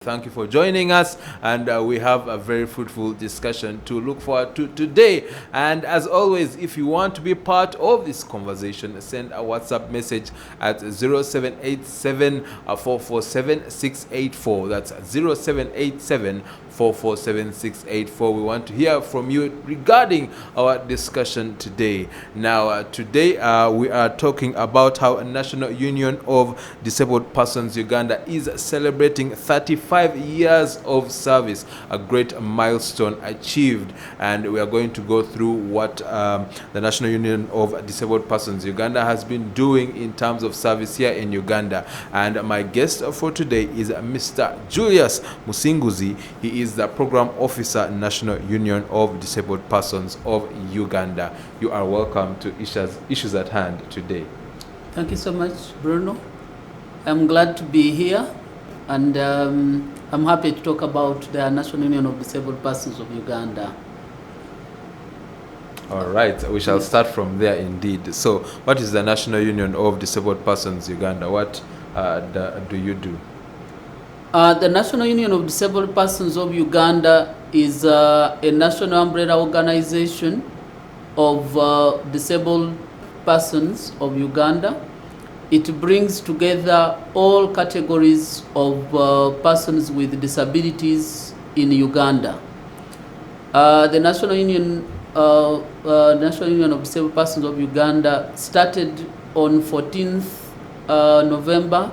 Thank you for joining us, and we have a very fruitful discussion to look forward to today. And as always, if you want to be part of this conversation, send a WhatsApp message at 0787 447 684. That's 0787 447 684. We want to hear from you regarding our discussion today. Now, today we are talking about how a National Union of Disabled Persons Uganda is celebrating 35 years of service, a great milestone achieved. And we are going to go through what the National Union of Disabled Persons Uganda has been doing in terms of service here in Uganda. And my guest for today is Mr. Julius Musinguzi. He is the Program Officer, National Union of Disabled Persons of Uganda. You are welcome to Issues at Hand today. Thank you so much, Bruno. I'm glad to be here, and I'm happy to talk about the National Union of Disabled Persons of Uganda. All right, we shall start from there indeed. So, what is the National Union of Disabled Persons Uganda? What do you do? The National Union of Disabled Persons of Uganda is a national umbrella organization of disabled persons of Uganda. It brings together all categories of persons with disabilities in Uganda. The National Union of Disabled Persons of Uganda started on 14th November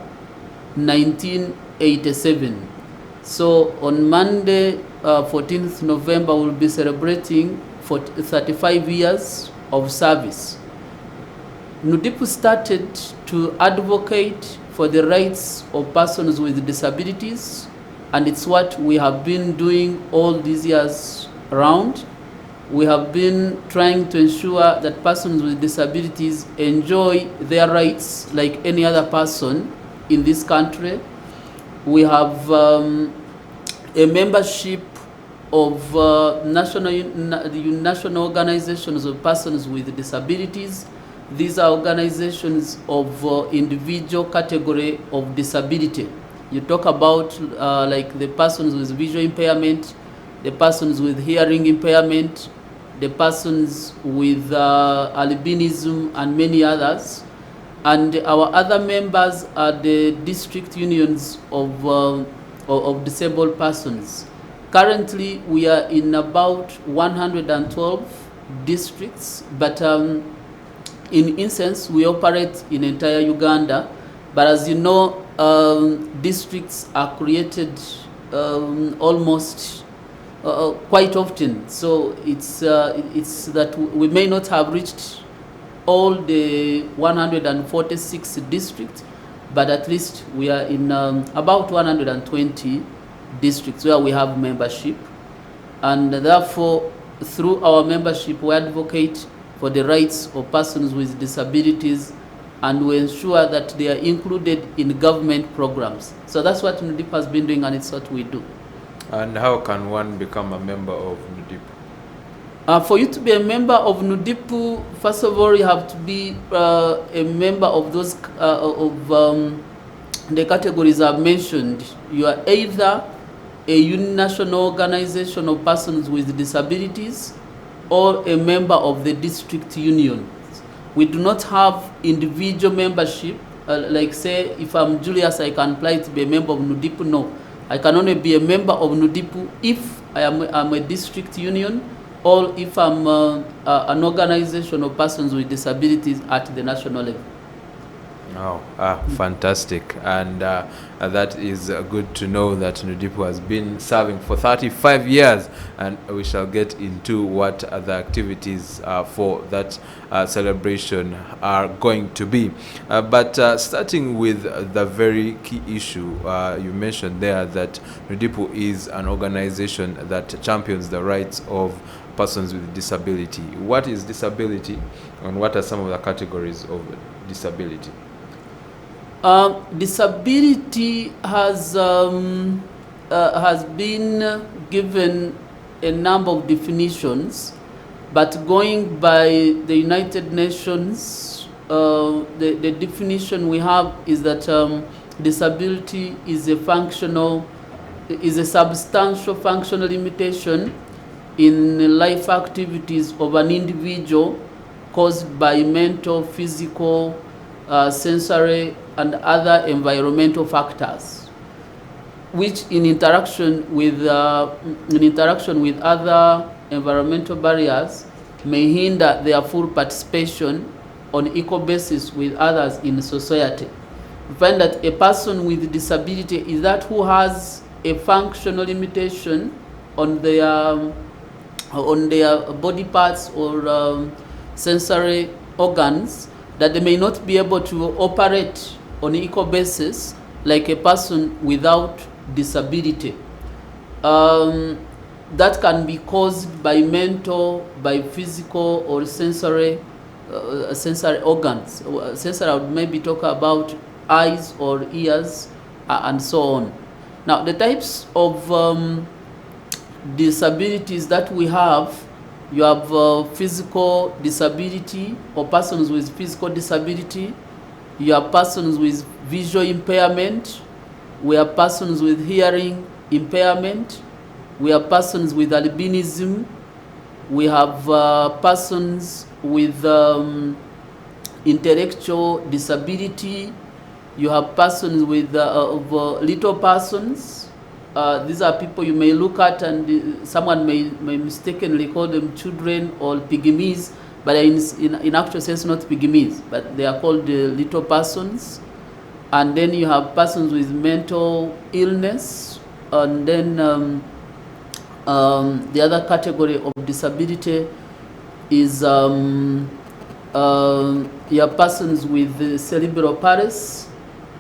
1987. So on Monday, 14th November, we'll be celebrating 35 years of service. NUDIPU started to advocate for the rights of persons with disabilities, and it's what we have been doing all these years around. We have been trying to ensure that persons with disabilities enjoy their rights like any other person in this country. We have a membership of national organizations of persons with disabilities. These are organizations of individual category of disability. You talk about like the persons with visual impairment, the persons with hearing impairment, the persons with albinism, and many others. And our other members are the district unions of disabled persons. Currently, we are in about 112 districts, but in instance, we operate in entire Uganda. But as you know, districts are created almost quite often. So it's that we may not have reached all the 146 districts, but at least we are in about 120 districts where we have membership. And therefore, through our membership, we advocate for the rights of persons with disabilities, and we ensure that they are included in government programs. So that's what NUDIPU has been doing, and it's what we do. And how can one become a member of NUDIPU? For you to be a member of NUDIPU, first of all, you have to be a member of those the categories I've mentioned. You are either a national organization of persons with disabilities or a member of the district union. We do not have individual membership. Like say, if I'm Julius, I can apply to be a member of NUDIPU. No, I can only be a member of NUDIPU if I'm a district union, or if I'm an organization of persons with disabilities at the national level. Oh, fantastic. And that is good to know that NUDIPU has been serving for 35 years, and we shall get into what the activities for that celebration are going to be. But starting with the very key issue, you mentioned there that NUDIPU is an organization that champions the rights of persons with disability. What is disability, and what are some of the categories of disability? Disability has been given a number of definitions, but going by the United Nations, the definition we have is that disability is a functional is a substantial functional limitation in life activities of an individual caused by mental, physical, sensory, and other environmental factors, which in interaction with other environmental barriers may hinder their full participation on equal basis with others in society. We find that a person with disability is that who has a functional limitation on their body parts or sensory organs, that they may not be able to operate on an equal basis like a person without disability. That can be caused by mental, by physical or sensory organs. Sensory, I would maybe talk about eyes or ears and so on. Now, the types of disabilities that we have, you have physical disability or persons with physical disability. You have persons with visual impairment. We have persons with hearing impairment. We have persons with albinism. We have persons with intellectual disability. You have persons with little persons. These are people you may look at and someone may mistakenly call them children or pygmies, but in actual sense not pygmies, but they are called little persons. And then you have persons with mental illness, and then the other category of disability is you have persons with cerebral palsy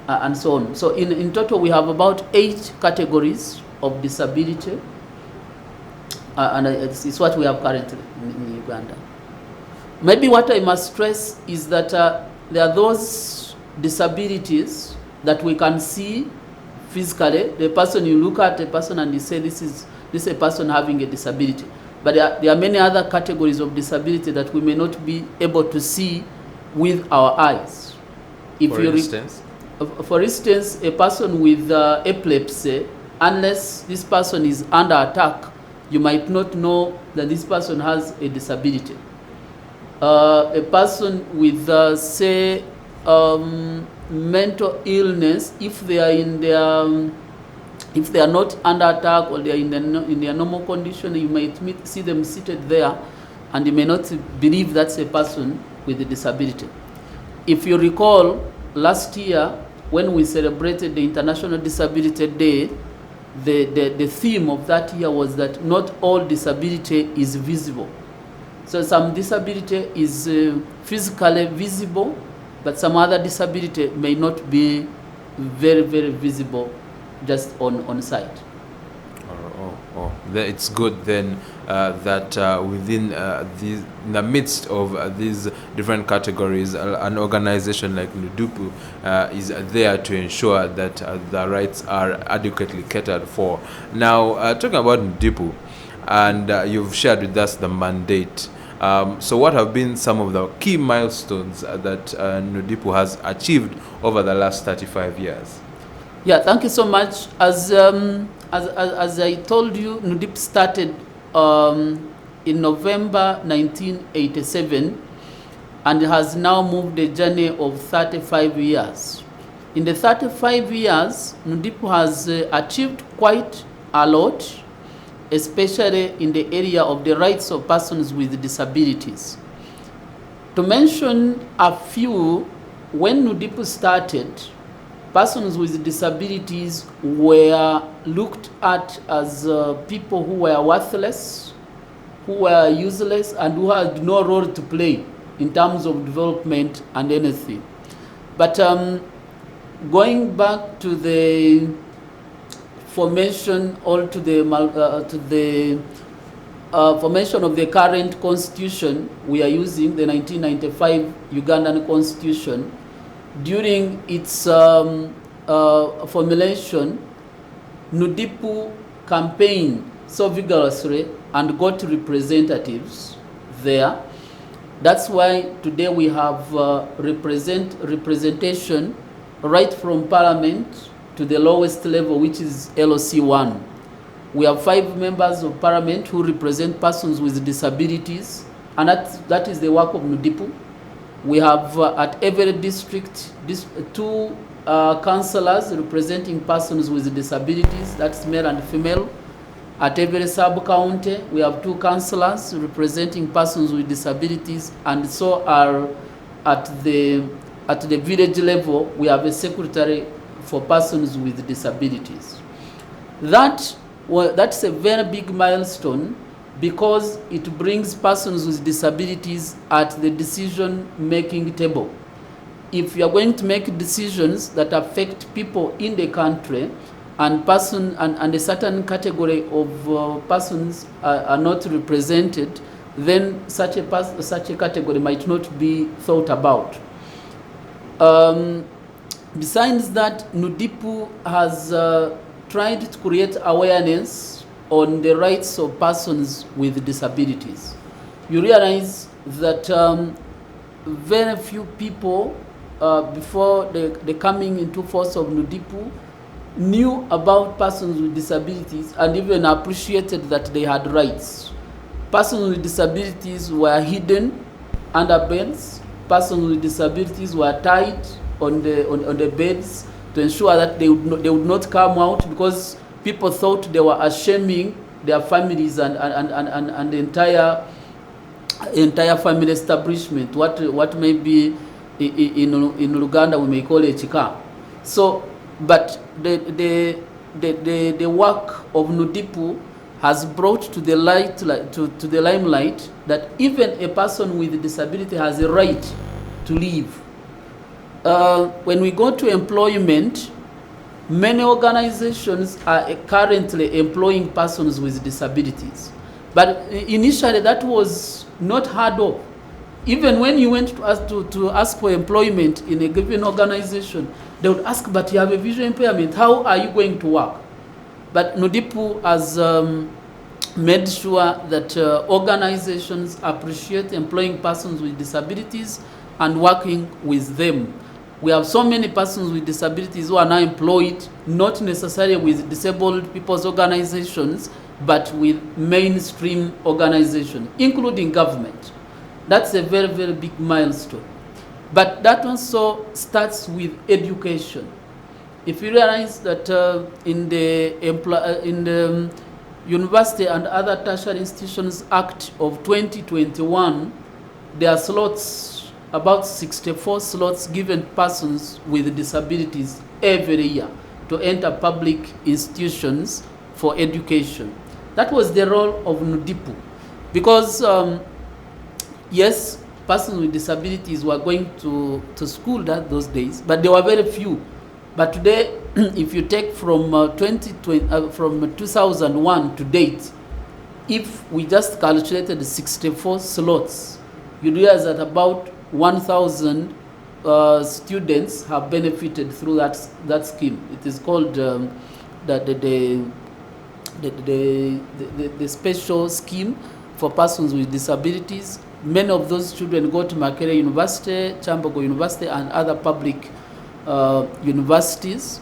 and so on. So in total we have about 8 categories of disability, and it's what we have currently in Uganda. Maybe what I must stress is that there are those disabilities that we can see physically. The person, you look at a person and you say this is a person having a disability. But there are many other categories of disability that we may not be able to see with our eyes. For instance, a person with epilepsy, unless this person is under attack, you might not know that this person has a disability. A person with, say, mental illness, if they are not under attack or they are in their normal condition, you might see them seated there, and you may not believe that's a person with a disability. If you recall, last year when we celebrated the International Disability Day, the theme of that year was that not all disability is visible. So some disability is physically visible, but some other disability may not be very, very visible just on sight. It's good then that within in the midst of these different categories, an organization like NUDIPU is there to ensure that the rights are adequately catered for. Now, talking about NUDIPU, and you've shared with us the mandate. So what have been some of the key milestones that NUDIPU has achieved over the last 35 years? Yeah, thank you so much. As I told you, NUDIPU started in November 1987 and has now moved a journey of 35 years. In the 35 years, NUDIPU has achieved quite a lot, especially in the area of the rights of persons with disabilities. To mention a few, when NUDIPU started, persons with disabilities were looked at as people who were worthless, who were useless, and who had no role to play in terms of development and anything. But going back to the formation or to the formation of the current constitution we are using, the 1995 Ugandan constitution, during its formulation, NUDIPU campaigned so vigorously and got representatives there. That's why today we have representation right from Parliament to the lowest level, which is LC1. We have 5 members of parliament who represent persons with disabilities, and that is the work of NUDIPU. We have at every district 2 councillors representing persons with disabilities, that's male and female. At every sub-county, we have 2 councillors representing persons with disabilities, and so are at the village level, we have a secretary for persons with disabilities. That's a very big milestone, because it brings persons with disabilities at the decision-making table. If you are going to make decisions that affect people in the country, and a certain category of persons are not represented, then such a category might not be thought about. Besides that, NUDIPU has tried to create awareness on the rights of persons with disabilities. You realize that very few people, before the coming into force of NUDIPU, knew about persons with disabilities and even appreciated that they had rights. Persons with disabilities were hidden under beds. Persons with disabilities were tied on the beds to ensure that they would not come out, because people thought they were shaming their families and the entire family establishment, what may be in Uganda we may call a chika. So, but the work of NUDIPU has brought to the limelight that even a person with a disability has a right to live. When we go to employment, many organizations are currently employing persons with disabilities. But initially that was not heard of. Even when you went to ask for employment in a given organization, they would ask, but you have a visual impairment, how are you going to work? But NUDIPU has made sure that organizations appreciate employing persons with disabilities and working with them. We have so many persons with disabilities who are now employed, not necessarily with disabled people's organizations, but with mainstream organizations, including government. That's a very, very big milestone. But that also starts with education. If you realize that in the University and Other Tertiary Institutions Act of 2021, there are slots, about 64 slots given persons with disabilities every year to enter public institutions for education. That was the role of NUDIPU, because yes, persons with disabilities were going to school those days, but there were very few. But today, if you take from 2001 to date, if we just calculated 64 slots, you realize that about 1,000 students have benefited through that scheme. It is called the special scheme for persons with disabilities. Many of those children go to Makerere University, Chambogo University, and other public universities.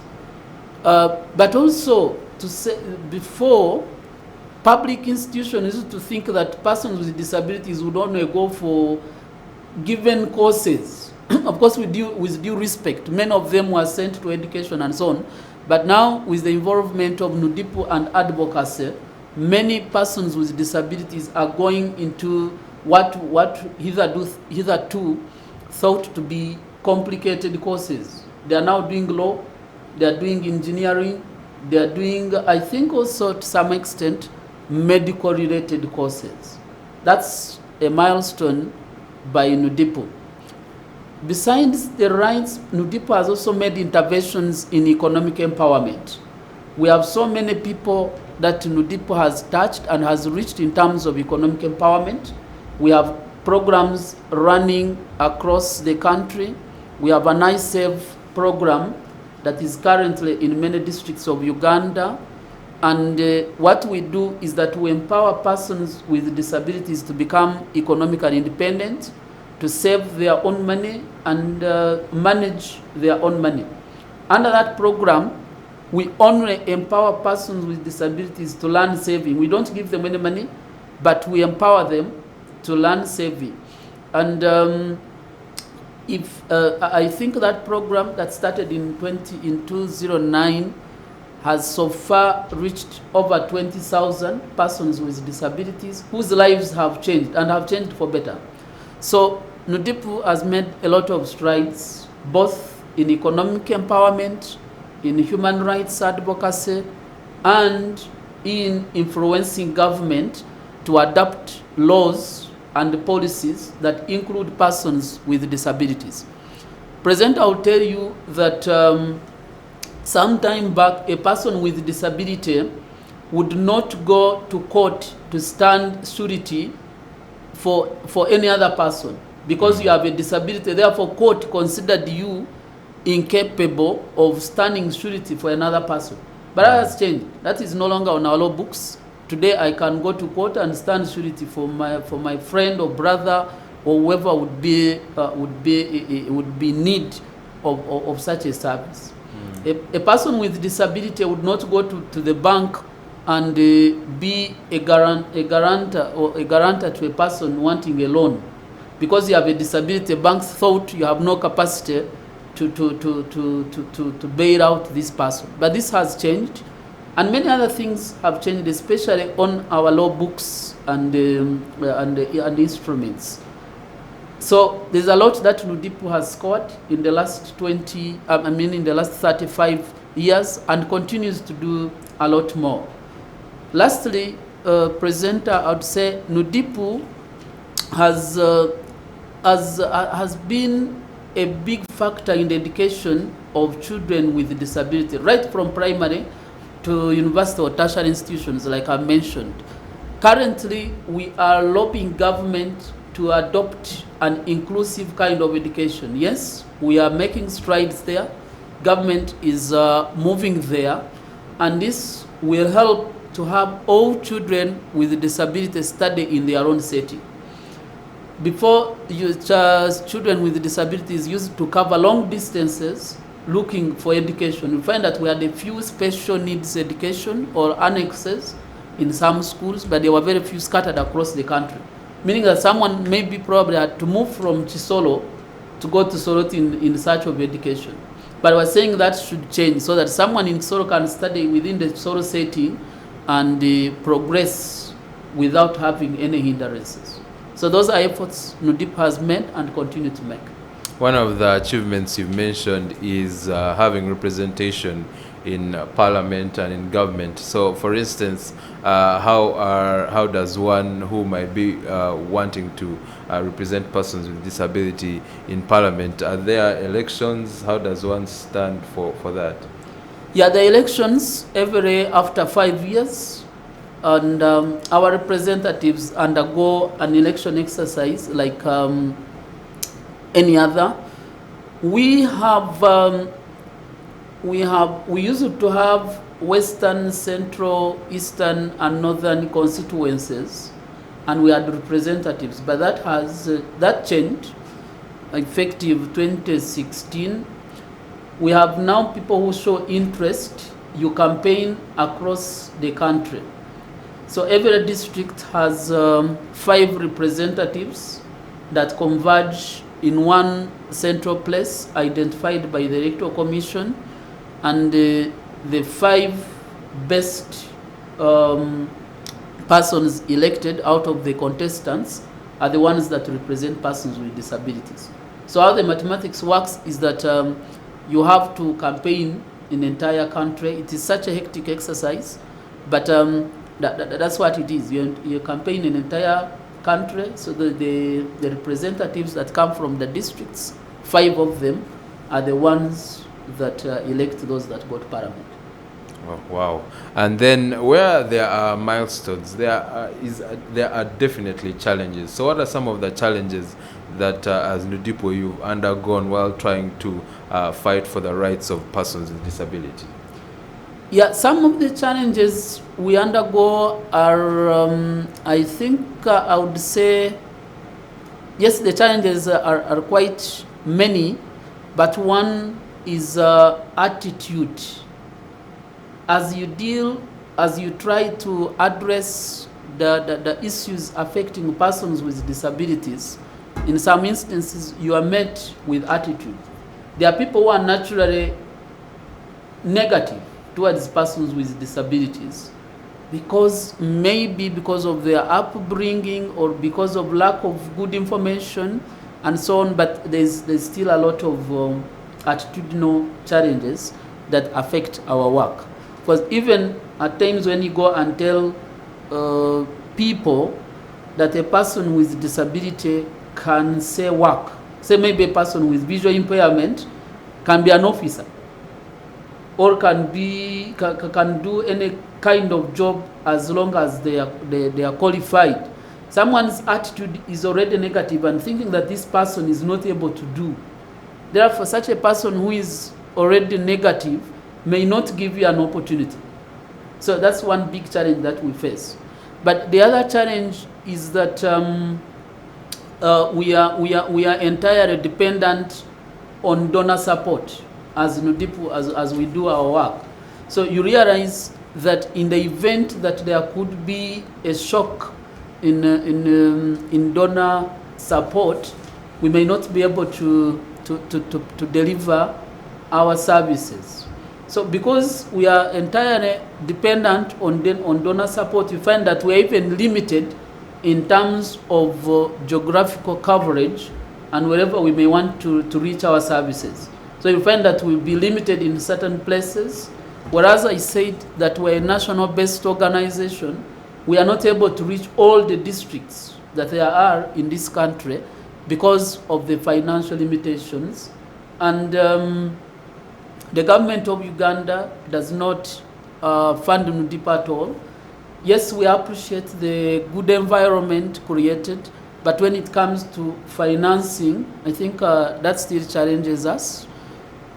But also, to say, before, public institutions used to think that persons with disabilities would only go for given courses. Of course, with due respect, many of them were sent to education and so on. But now, with the involvement of NUDIPU and advocacy, many persons with disabilities are going into what hitherto thought to be complicated courses. They are now doing law, they are doing engineering, they are doing, I think also to some extent, medical related courses. That's a milestone by NUDIPU. Besides the rights, NUDIPU has also made interventions in economic empowerment. We have so many people that NUDIPU has touched and has reached in terms of economic empowerment. We have programs running across the country. We have an iSave program that is currently in many districts of Uganda. And what we do is that we empower persons with disabilities to become economically independent, to save their own money and manage their own money. Under that program, We only empower persons with disabilities to learn saving. We don't give them any money, but we empower them to learn saving. And I think that program that started in 2009 has so far reached over 20,000 persons with disabilities whose lives have changed and have changed for better. So NUDIPU has made a lot of strides, both in economic empowerment, in human rights advocacy, and in influencing government to adopt laws and policies that include persons with disabilities. Present, I'll tell you that some time back, a person with disability would not go to court to stand surety for any other person because you have a disability. Therefore, court considered you incapable of standing surety for another person. But that has changed. That is no longer on our law books. Today, I can go to court and stand surety for my friend or brother or whoever would be in need of such a service. A person with disability would not go to the bank and be a guarantor to a person wanting a loan. Because you have a disability, banks thought you have no capacity to bail out this person. But this has changed, and many other things have changed, especially on our law books and instruments. So there's a lot that NUDIPU has scored in the last in the last 35 years and continues to do a lot more. Lastly, presenter, I would say NUDIPU has been a big factor in the education of children with disability, right from primary to university or tertiary institutions, like I mentioned. Currently, we are lobbying government to adopt an inclusive kind of education. Yes, we are making strides there. Government is moving there, and this will help to have all children with disabilities study in their own setting. Before, children with disabilities used to cover long distances looking for education. We find that we had a few special needs education or annexes in some schools, but there were very few scattered across the country. Meaning that someone maybe probably had to move from Chisolo to go to Soroti in search of education. But we're saying that should change so that someone in Soro can study within the Soro setting and progress without having any hindrances. So those are efforts NUDIPU has made and continue to make. One of the achievements you've mentioned is having representation in parliament and in government. So, for instance, how does one who might be wanting to represent persons with disability in parliament, are there elections? How does one stand for that? Yeah, the elections every after 5 years, and our representatives undergo an election exercise like any other. We used to have Western, Central, Eastern, and Northern constituencies, and we had representatives. But that changed, effective 2016. We have now people who show interest. You campaign across the country. So every district has 5 representatives that converge in one central place identified by the Electoral Commission, and the 5 best persons elected out of the contestants are the ones that represent persons with disabilities. So how the mathematics works is that you have to campaign in the entire country. It is such a hectic exercise, but that's what it is. You campaign in the entire country, so the representatives that come from the districts, 5 of them, are the ones that elect those that go to parliament. Oh, wow. And then where there are milestones, there are definitely challenges. So what are some of the challenges that as NUDIPU you've undergone while trying to fight for the rights of persons with disability? Yeah, some of the challenges we undergo are, I think I would say, yes, the challenges are quite many, but one is attitude. as you try to address the issues affecting persons with disabilities, in some instances you are met with attitude. There are people who are naturally negative towards persons with disabilities maybe because of their upbringing or because of lack of good information and so on, but there's still a lot of attitudinal challenges that affect our work. Because even at times when you go and tell people that a person with disability can say work, say maybe a person with visual impairment can be an officer or can do any kind of job as long as they are qualified. Someone's attitude is already negative and thinking that this person is not able to do. Therefore, such a person who is already negative may not give you an opportunity. So that's one big challenge that we face. But the other challenge is that we are entirely dependent on donor support as NUDIPU, as we do our work. So you realize that in the event that there could be a shock in donor support, we may not be able to deliver our services. So because we are entirely dependent on donor support, you find that we are even limited in terms of geographical coverage and wherever we may want to reach our services. So you find that we'll be limited in certain places, whereas I said that we're a national-based organization, we are not able to reach all the districts that there are in this country because of the financial limitations. And the government of Uganda does not fund NUDIPU at all. Yes, we appreciate the good environment created, but when it comes to financing, I think that still challenges us.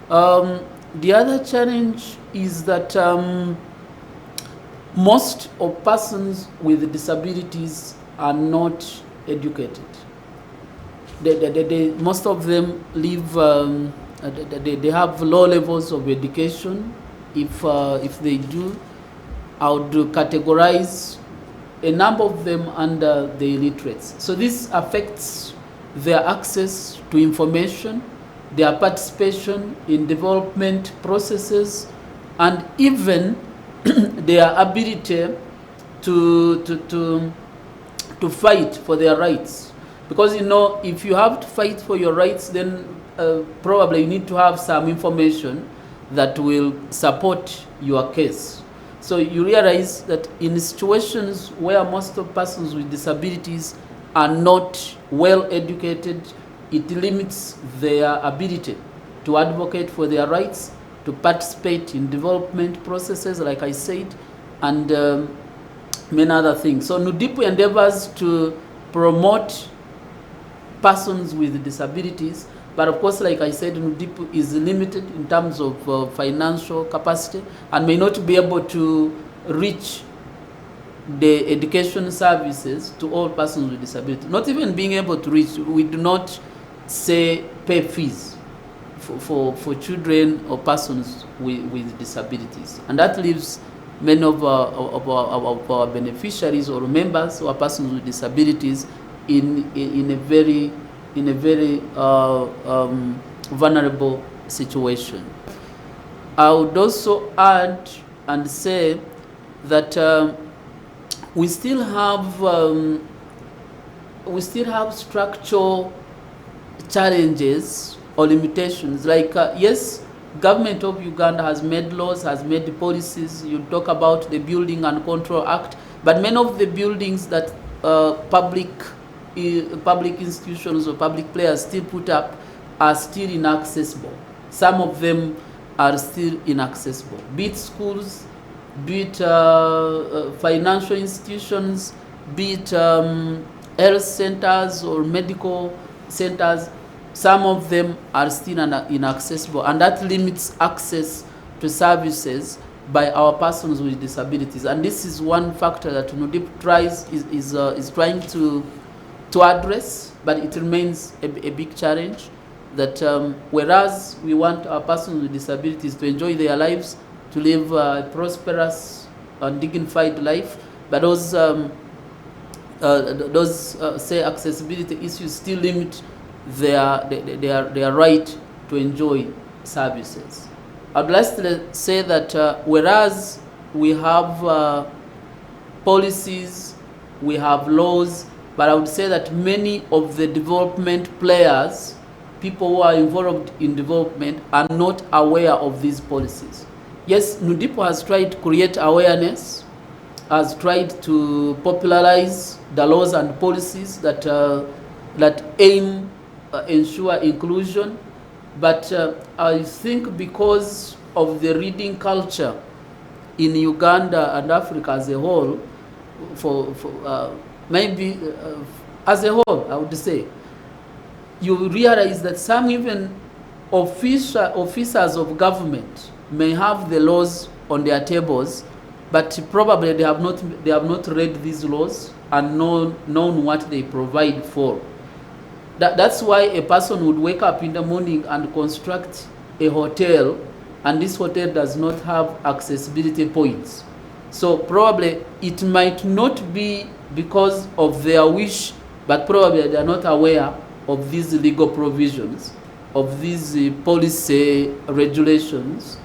The other challenge is that most of persons with disabilities are not educated. Most of them live, they have low levels of education. If they do, I would categorize a number of them under the illiterates. So this affects their access to information, their participation in development processes, and even their ability to fight for their rights. Because if you have to fight for your rights, then probably you need to have some information that will support your case. So you realize that in situations where most of persons with disabilities are not well educated, it limits their ability to advocate for their rights, to participate in development processes, like I said, and many other things. So NUDIPU endeavors to promote persons with disabilities, but of course, like I said, NUDIPU is limited in terms of financial capacity and may not be able to reach the education services to all persons with disability. Not even being able to reach, we do not say pay fees for children or persons with disabilities. And that leaves many of our beneficiaries or members who are persons with disabilities in a very vulnerable situation. I would also add and say that we still have structural challenges or limitations. Like yes, government of Uganda has made laws, has made policies. You talk about the Building and Control Act, but many of the buildings that public institutions or public players still put up are still inaccessible. Some of them are still inaccessible, be it schools, be it financial institutions, be it health centers or medical centers. Some of them are still inaccessible, and that limits access to services by our persons with disabilities. And this is one factor that NUDIPU is trying to address, but it remains a big challenge. That whereas we want our persons with disabilities to enjoy their lives, to to live a prosperous and dignified life, but those say accessibility issues still limit their right to enjoy services. I'd like to say that whereas we have policies, we have laws, but I would say that many of the development players, people who are involved in development, are not aware of these policies. Yes, NUDIPU has tried to create awareness, has tried to popularize the laws and policies that aim ensure inclusion, but I think because of the reading culture in Uganda and Africa as a whole, maybe as a whole, I would say, you realize that some even officers of government may have the laws on their tables, but probably they have not read these laws and known what they provide for. That's why a person would wake up in the morning and construct a hotel, and this hotel does not have accessibility points. So probably it might not be because of their wish, but probably they are not aware of these legal provisions, of these policy regulations,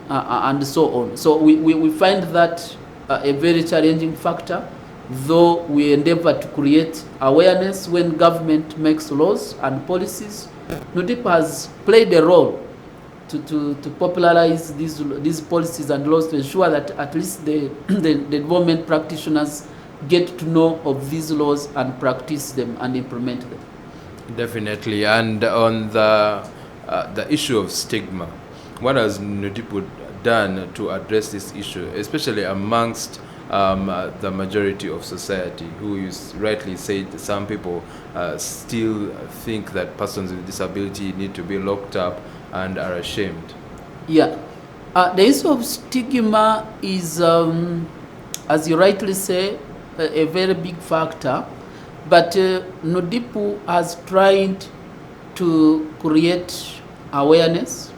and so on. So we find that a very challenging factor, though we endeavor to create awareness when government makes laws and policies. NUDIPU has played a role to popularize these policies and laws to ensure that at least the development practitioners get to know of these laws and practice them and implement them. Definitely. And on the issue of stigma, what has NUDIPU done to address this issue, especially amongst the majority of society, who you rightly said some people still think that persons with disability need to be locked up and are ashamed? Yeah. The issue of stigma is, as you rightly say, a very big factor, but NUDIPU has tried to create awareness.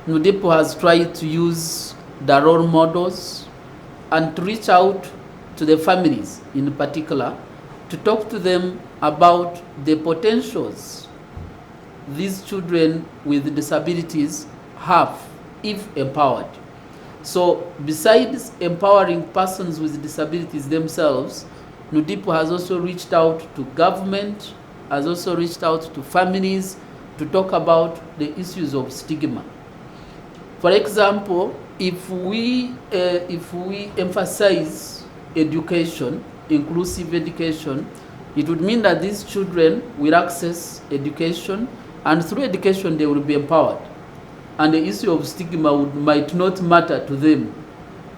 NUDIPU has tried to use the role models and to reach out to the families in particular, to talk to them about the potentials these children with disabilities have if empowered. So besides empowering persons with disabilities themselves, NUDIPU has also reached out to government, has also reached out to families to talk about the issues of stigma. For example, if we emphasize education, inclusive education, it would mean that these children will access education, and through education they will be empowered, and the issue of stigma might not matter to them.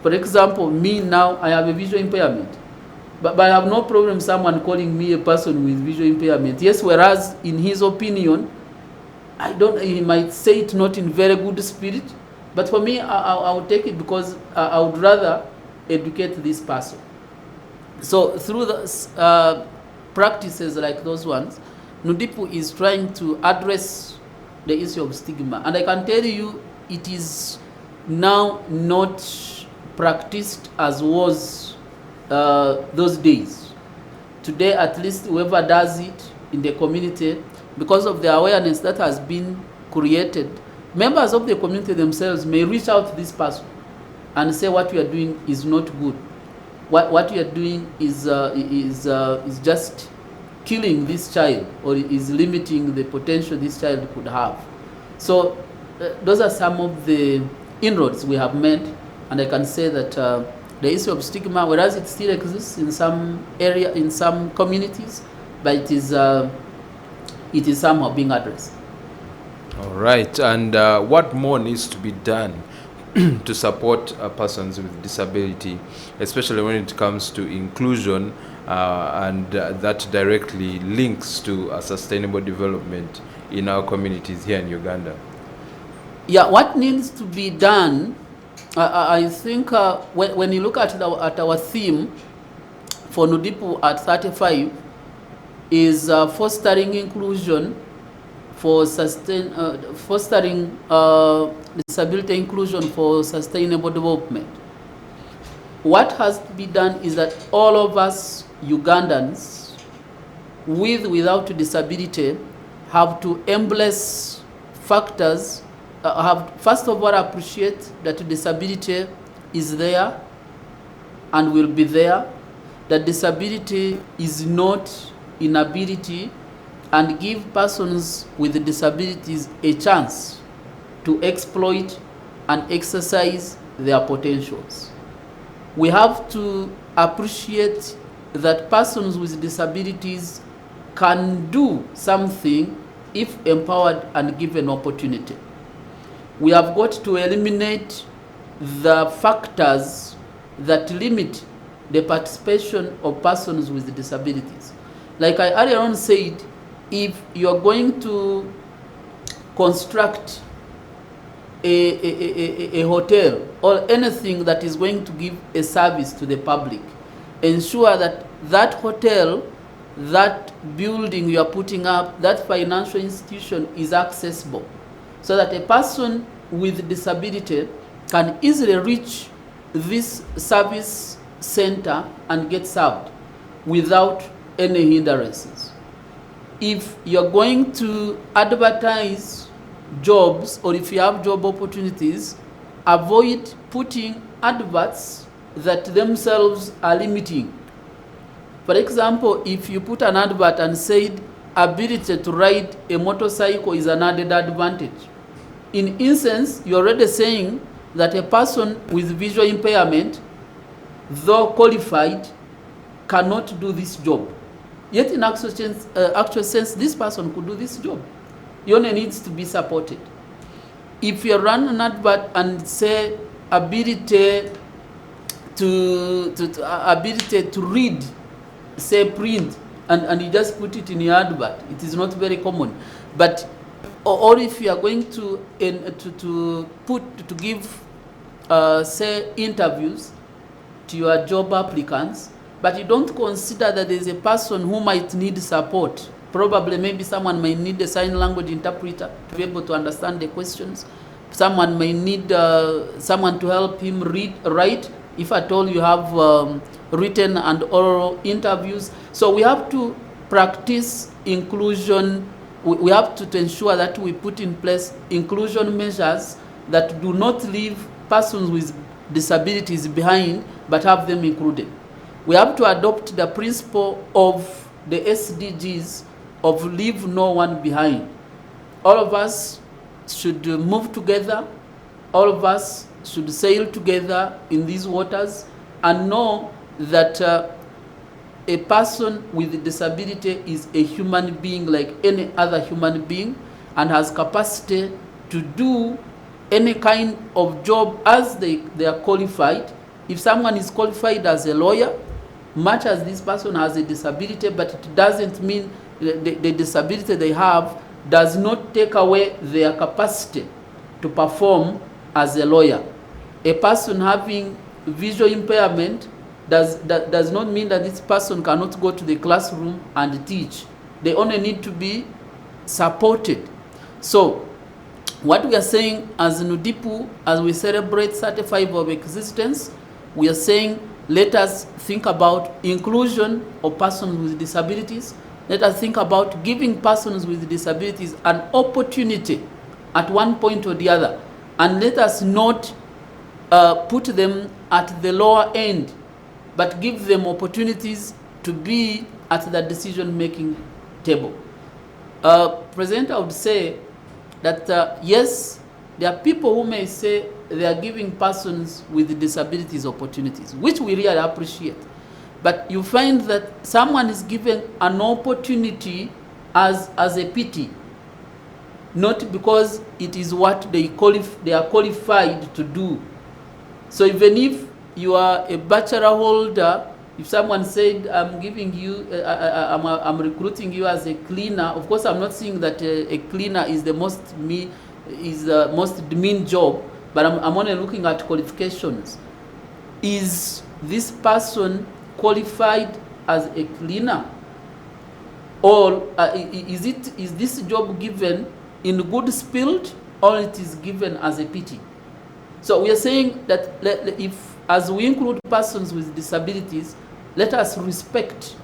For example, me now, I have a visual impairment, but I have no problem someone calling me a person with visual impairment. Yes, whereas in his opinion, he might say it not in very good spirit, but for me, I would take it because I would rather educate this person. So through the practices like those ones, NUDIPU is trying to address the issue of stigma. And I can tell you, it is now not practiced as was those days. Today, at least whoever does it in the community, because of the awareness that has been created, members of the community themselves may reach out to this person and say what you are doing is not good. What you are doing is just killing this child, or is limiting the potential this child could have. So those are some of the inroads we have made, and I can say that the issue of stigma, whereas it still exists in some area, in some communities, but it is somehow being addressed. All right. And what more needs to be done to support persons with disability, especially when it comes to inclusion, and that directly links to a sustainable development in our communities here in Uganda? Yeah, what needs to be done, I think when you look at our theme for NUDIPU at 35, is fostering inclusion, for fostering disability inclusion for sustainable development. What has to be done is that all of us Ugandans, without disability, have to embrace factors, have first of all appreciate that disability is there and will be there, that disability is not inability, and give persons with disabilities a chance to exploit and exercise their potentials. We have to appreciate that persons with disabilities can do something if empowered and given opportunity. We have got to eliminate the factors that limit the participation of persons with disabilities. Like I earlier on said, if you're going to construct a hotel or anything that is going to give a service to the public, ensure that that hotel, that building you are putting up, that financial institution is accessible, so that a person with disability can easily reach this service center and get served without any hindrances. If you're going to advertise jobs, or if you have job opportunities, avoid putting adverts that themselves are limiting. For example, if you put an advert and said ability to ride a motorcycle is an added advantage, in essence, you're already saying that a person with visual impairment, though qualified, cannot do this job. Yet in actual sense, this person could do this job. He only needs to be supported. If you run an advert and say ability to read, say print, and you just put it in your advert, it is not very common. But or if you are going to give say interviews to your job applicants, but you don't consider that there is a person who might need support. Probably maybe someone may need a sign language interpreter to be able to understand the questions. Someone may need someone to help him write, if at all you have written and oral interviews. So we have to practice inclusion. We have to ensure that we put in place inclusion measures that do not leave persons with disabilities behind, but have them included. We have to adopt the principle of the SDGs of leave no one behind. All of us should move together. All of us should sail together in these waters and know that a person with a disability is a human being like any other human being and has capacity to do any kind of job as they are qualified. If someone is qualified as a lawyer, much as this person has a disability, but it doesn't mean the disability they have does not take away their capacity to perform as a lawyer. A person having visual impairment does not mean that this person cannot go to the classroom and teach. They only need to be supported. So what we are saying as NUDIPU, as we celebrate 35 of existence, we are saying let us think about inclusion of persons with disabilities. Let us think about giving persons with disabilities an opportunity at one point or the other. And let us not put them at the lower end, but give them opportunities to be at the decision-making table. President, I would say that yes, there are people who may say they are giving persons with disabilities opportunities, which we really appreciate. But you find that someone is given an opportunity as a pity, not because it is what they are qualified to do. So even if you are a bachelor holder, if someone said, I'm giving you, I'm recruiting you as a cleaner, of course I'm not saying that a cleaner is the most demean job, but I'm only looking at qualifications. Is this person qualified as a cleaner? Or is this job given in good spirit, or it is given as a pity? So we are saying that if, as we include persons with disabilities, let us respect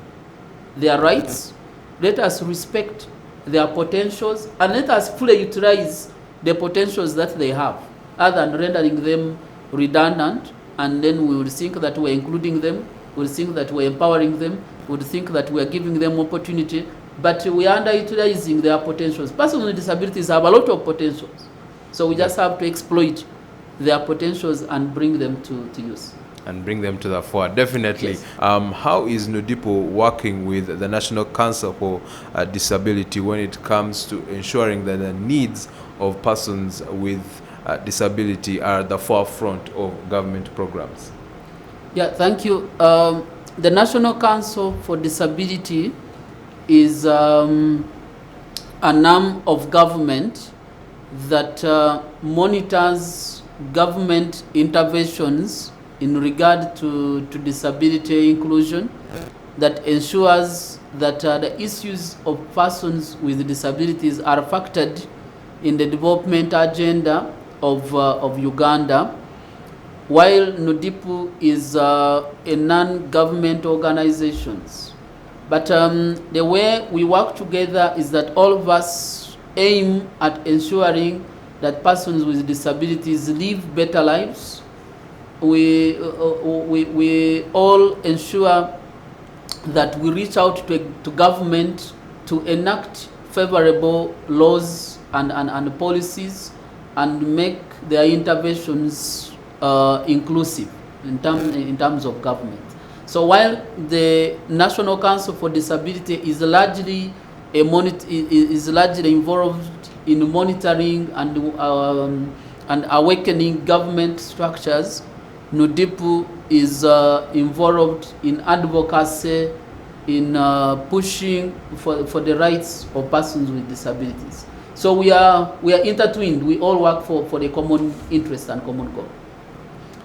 their rights, let us respect their potentials, and let us fully utilize the potentials that they have, other than rendering them redundant, and then we will think that we're including them, we'll think that we're empowering them, we'll think that we're giving them opportunity, but we are underutilizing their potentials. Persons with disabilities have a lot of potentials, so we just have to exploit their potentials and bring them to use. And bring them to the fore, definitely. Yes. How is NUDIPU working with the National Council for Disability when it comes to ensuring that the needs of persons with disability are at the forefront of government programs? Yeah, thank you. The National Council for Disability is an arm of government that monitors government interventions in regard to disability inclusion, that ensures that the issues of persons with disabilities are factored in the development agenda of Uganda, while NUDIPU is a non-government organization. But the way we work together is that all of us aim at ensuring that persons with disabilities live better lives. We all ensure that we reach out to government to enact favorable laws and policies and make their interventions inclusive in terms of government. So while the National Council for Disability is largely involved in monitoring and awakening government structures, NUDIPU is involved in advocacy, in pushing for the rights of persons with disabilities. So we are intertwined. We all work for the common interest and common goal.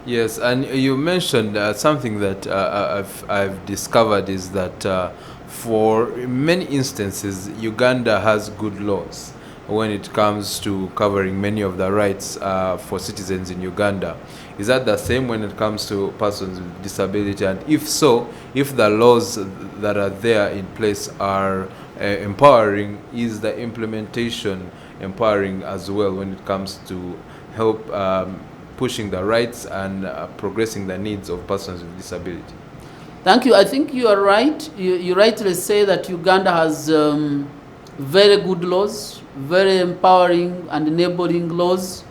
Yes, and you mentioned something that I've discovered is that for many instances, Uganda has good laws when it comes to covering many of the rights for citizens in Uganda. Is that the same when it comes to persons with disability? And if so, if the laws that are there in place are empowering, is the implementation empowering as well when it comes to help pushing the rights and progressing the needs of persons with disability? Thank you. I think you are right. You rightly say that Uganda has very good laws, very empowering and enabling laws.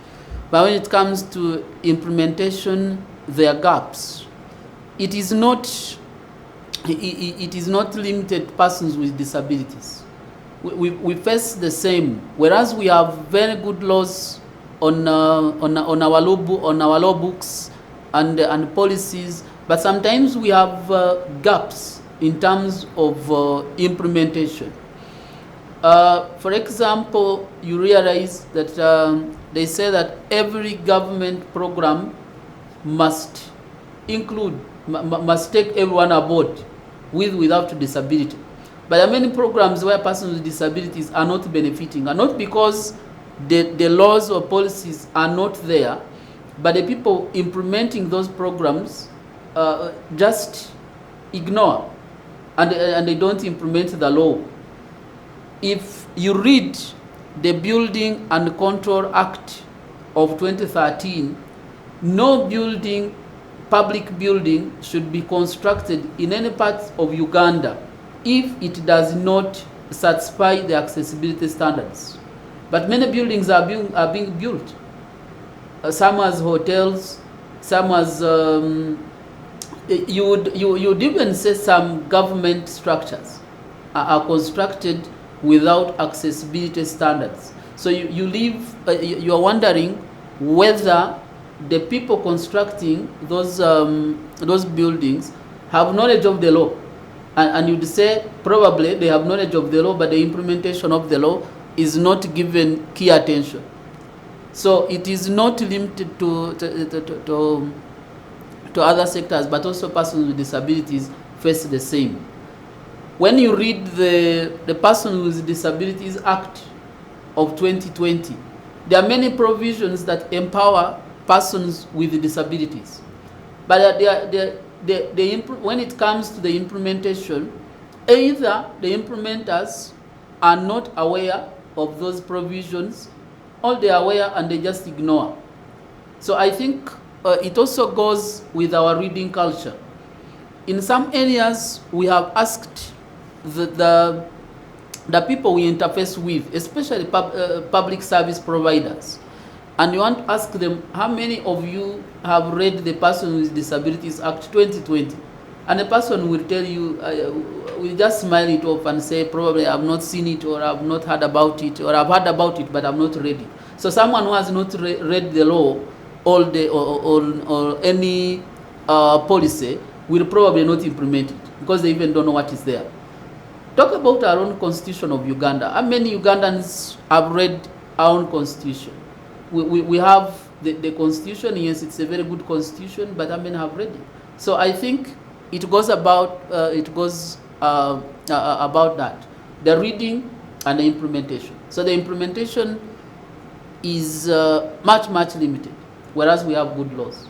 But when it comes to implementation, there are gaps. It is not limited to persons with disabilities. We face the same. Whereas we have very good laws on our law books and policies, but sometimes we have gaps in terms of implementation. For example, you realize that they say that every government program must take everyone aboard, with without disability. But there are many programs where persons with disabilities are not benefiting, and not because the laws or policies are not there, but the people implementing those programs just ignore and they don't implement the law. If you read the Building and Control Act of 2013, no public building should be constructed in any part of Uganda if it does not satisfy the accessibility standards. But many buildings are being built. Some as hotels, some as you would even say some government structures are constructed without accessibility standards. So you are wondering whether the people constructing those buildings have knowledge of the law, and you'd say probably they have knowledge of the law, but the implementation of the law is not given key attention. So it is not limited to other sectors, but also persons with disabilities face the same. when you read the Person with Disabilities Act of 2020, there are many provisions that empower persons with disabilities. But when it comes to the implementation, either the implementers are not aware of those provisions, or they are aware and they just ignore. So I think it also goes with our reading culture. In some areas, we have asked the people we interface with, especially public service providers, and you want to ask them, how many of you have read the Person with Disabilities Act 2020? And the person will tell you, will just smile it off and say, probably I've not seen it, or I've not heard about it, or I've heard about it, but I've not read it. So someone who has not read the law or any policy will probably not implement it, because they even don't know what is there. Talk about our own constitution of Uganda. How many Ugandans have read our own constitution? We have the constitution. Yes, it's a very good constitution, but how many have read it? So I think it goes about that, the reading and the implementation. So the implementation is much limited, whereas we have good laws.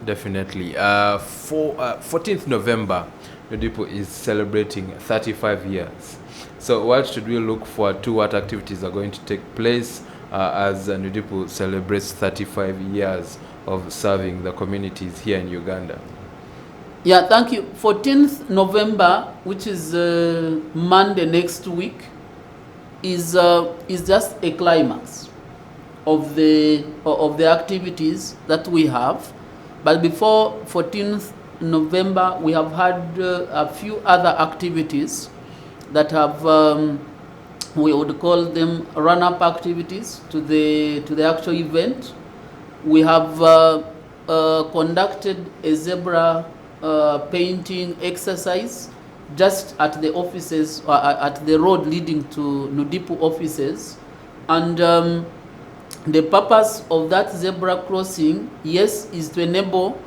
Definitely. 14th November, NUDIPU is celebrating 35 years. So what should we look forward to? What activities are going to take place as NUDIPU celebrates 35 years of serving the communities here in Uganda? Yeah, thank you. 14th November, which is Monday next week, is just a climax of the activities that we have. But before 14th November, we have had a few other activities that have, we would call them run-up activities to the actual event. We have conducted a zebra painting exercise just at the offices, at the road leading to NUDIPU offices. And the purpose of that zebra crossing, yes, is to enable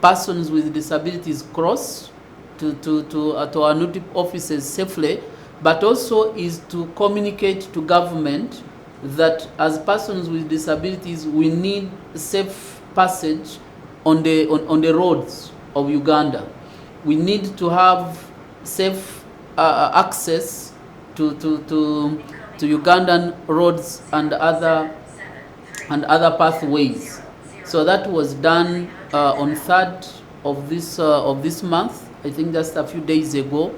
persons with disabilities cross to our NUDIPU offices safely, but also is to communicate to government that as persons with disabilities, we need safe passage on the roads of Uganda. We need to have safe access to Ugandan roads and other pathways. So that was done on 3rd of this month, I think just a few days ago,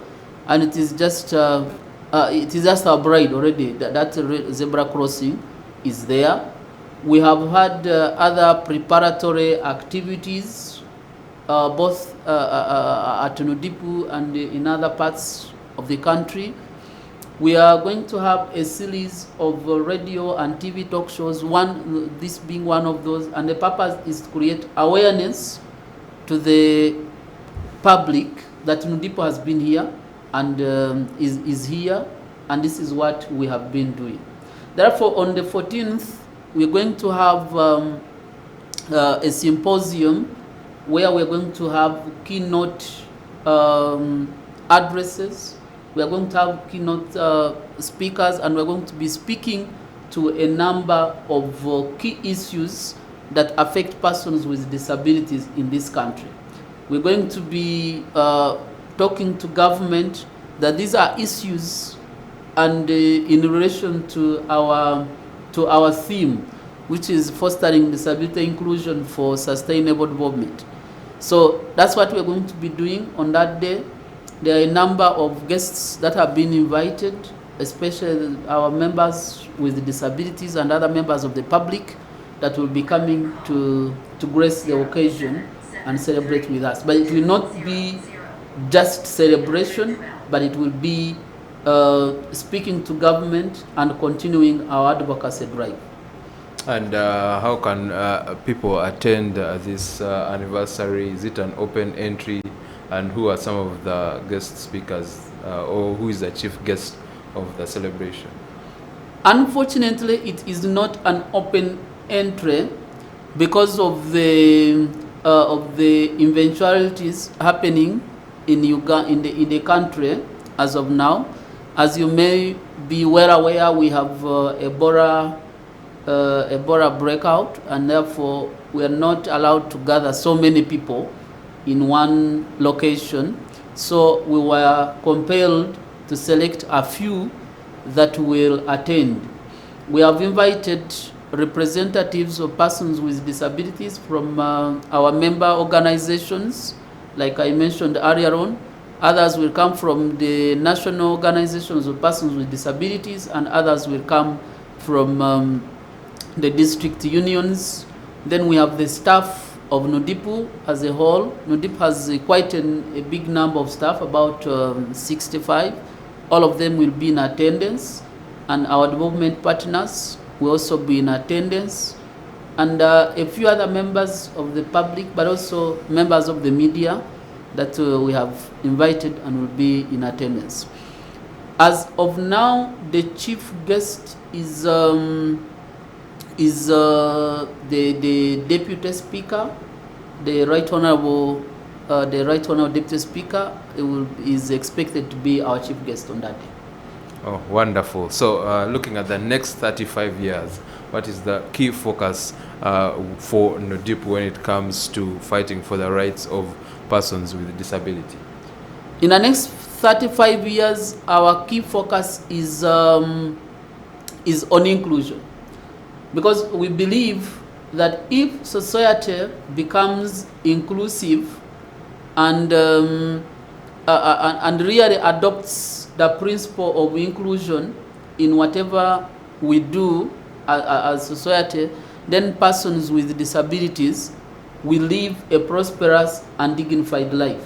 and it is just our bride already. That zebra crossing is there. We have had other preparatory activities, both at NUDIPU and in other parts of the country. We are going to have a series of radio and TV talk shows, this being one of those, and the purpose is to create awareness to the public that NUDIPU has been here and is here, and this is what we have been doing. Therefore, on the 14th, we're going to have a symposium where we're going to have keynote addresses. We are going to have keynote speakers, and we're going to be speaking to a number of key issues that affect persons with disabilities in this country. We're going to be talking to government that these are issues, and in relation to our theme, which is fostering disability inclusion for sustainable development. So that's what we're going to be doing on that day. There are a number of guests that have been invited, especially our members with disabilities and other members of the public that will be coming to grace the occasion and celebrate with us. But it will not be just celebration, but it will be speaking to government and continuing our advocacy drive. And how can people attend this anniversary? Is it an open entry? And who are some of the guest speakers, or who is the chief guest of the celebration? Unfortunately, it is not an open entry because of the eventualities happening in Uganda, in the country, as of now. As you may be well aware, we have Ebola breakout, and therefore we are not allowed to gather so many people in one location. So we were compelled to select a few that will attend. We have invited representatives of persons with disabilities from our member organizations, like I mentioned earlier on. Others will come from the national organizations of persons with disabilities, and others will come from the district unions. Then we have the staff of NUDIPU as a whole. NUDIPU has quite a big number of staff, about 65. All of them will be in attendance, and our development partners will also be in attendance, and a few other members of the public, but also members of the media that we have invited and will be in attendance. As of now, the chief guest is the Deputy Speaker, the Right Honorable Deputy Speaker is expected to be our chief guest on that day. Oh, wonderful. So looking at the next 35 years, what is the key focus for NUDIPU when it comes to fighting for the rights of persons with disability? In the next 35 years, our key focus is on inclusion, because we believe that if society becomes inclusive and really adopts the principle of inclusion in whatever we do as society, then persons with disabilities will live a prosperous and dignified life.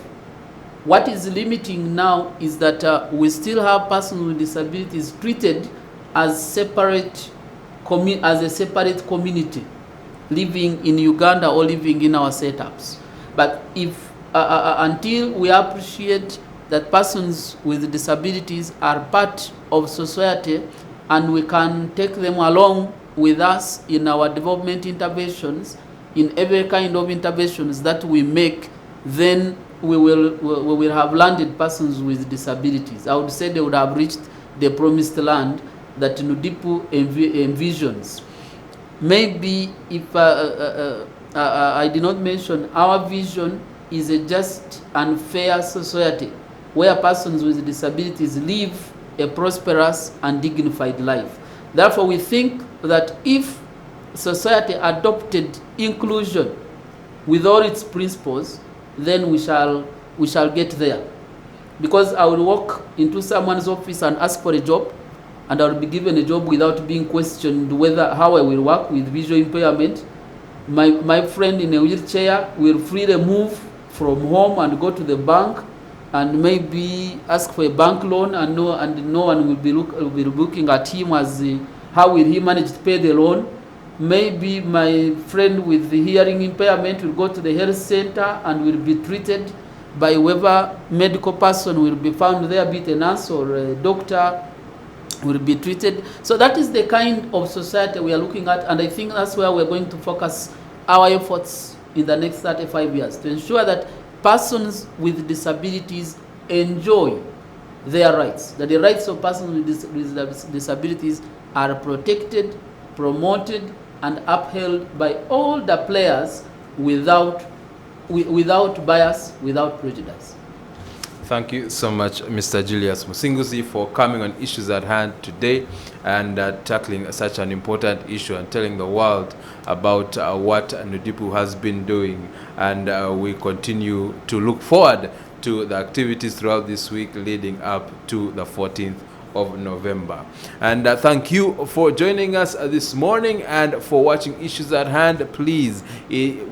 What is limiting now is that we still have persons with disabilities treated as a separate community living in Uganda or living in our setups. But if until we appreciate that persons with disabilities are part of society and we can take them along with us in our development interventions, in every kind of interventions that we make, then we will have landed persons with disabilities. I would say they would have reached the promised land that NUDIPU envisions. Maybe if I did not mention, our vision is a just and fair society where persons with disabilities live a prosperous and dignified life. Therefore, we think that if society adopted inclusion with all its principles, then we shall get there. Because I will walk into someone's office and ask for a job, and I will be given a job without being questioned how I will work with visual impairment. My friend in a wheelchair will freely move from home and go to the bank and maybe ask for a bank loan, and no one will be looking at him as how will he manage to pay the loan. Maybe my friend with the hearing impairment will go to the health center and will be treated by whoever medical person will be found there, be it a nurse or a doctor, will be treated. So that is the kind of society we are looking at, and I think that's where we're going to focus our efforts in the next 35 years, to ensure that persons with disabilities enjoy their rights, that the rights of persons with disabilities are protected, promoted, and upheld by all the players without bias, without prejudice. Thank you so much, Mr. Julius Musinguzi, for coming on Issues at Hand today and tackling such an important issue and telling the world about what NUDIPU has been doing. And we continue to look forward to the activities throughout this week leading up to the 14th of November. And thank you for joining us this morning and for watching Issues at Hand. Please,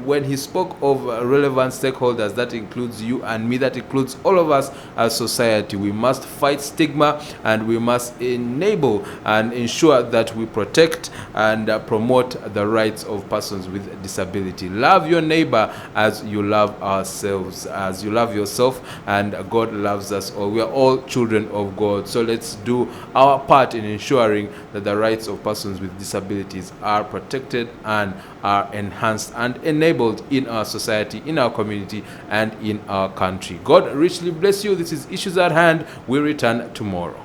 when he spoke of relevant stakeholders, that includes you and me, that includes all of us as society. We must fight stigma, and we must enable and ensure that we protect and promote the rights of persons with disability. Love your neighbor as you love ourselves, as you love yourself, and God loves us all. We are all children of God. So let's do do our part in ensuring that the rights of persons with disabilities are protected and are enhanced and enabled in our society, in our community, and in our country. God richly bless you. This is Issues at Hand. We return tomorrow.